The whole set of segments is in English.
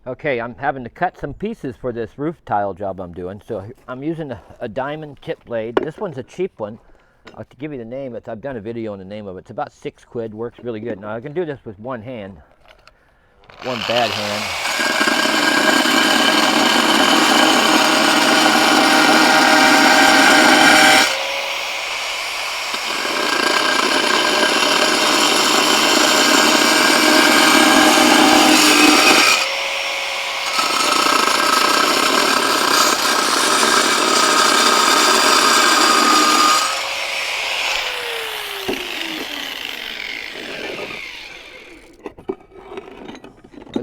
Okay, I'm having to cut some pieces for this roof tile job I'm doing. So I'm using a diamond tip blade. This one's a cheap one. I'll have to give you the name. I've done a video on the name of it. It's about 6 quid. Works really good. Now I can do this with one hand, one bad hand.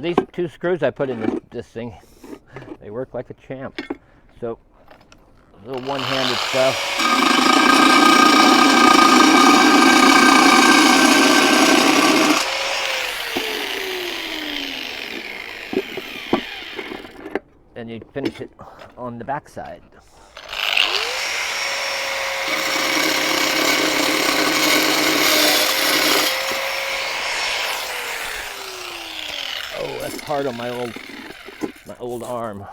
These 2 screws I put in this thing, they work like a champ. So, a little one-handed stuff. And you finish it on the back side. Oh, that's hard on my old arm.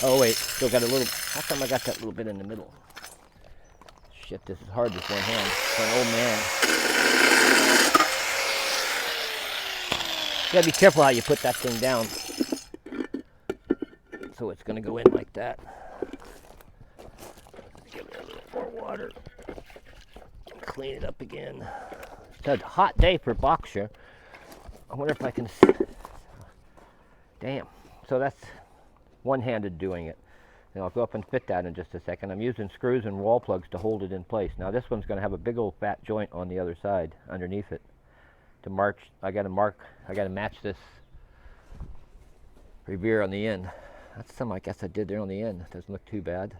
Oh wait, still got a little. How come I got that little bit in the middle? Shit, this is hard with one hand for an old man. You gotta be careful how you put that thing down. So it's gonna go in like that. Give it a little more water. Clean it up again. It's a hot day for Boxer. I wonder if I can. Damn. So that's one-handed doing it. And I'll go up and fit that in just a second. I'm using screws and wall plugs to hold it in place. Now this one's going to have a big old fat joint on the other side underneath it. To mark, I got to match this revere on the end. That's something I guess I did there on the end. Doesn't look too bad.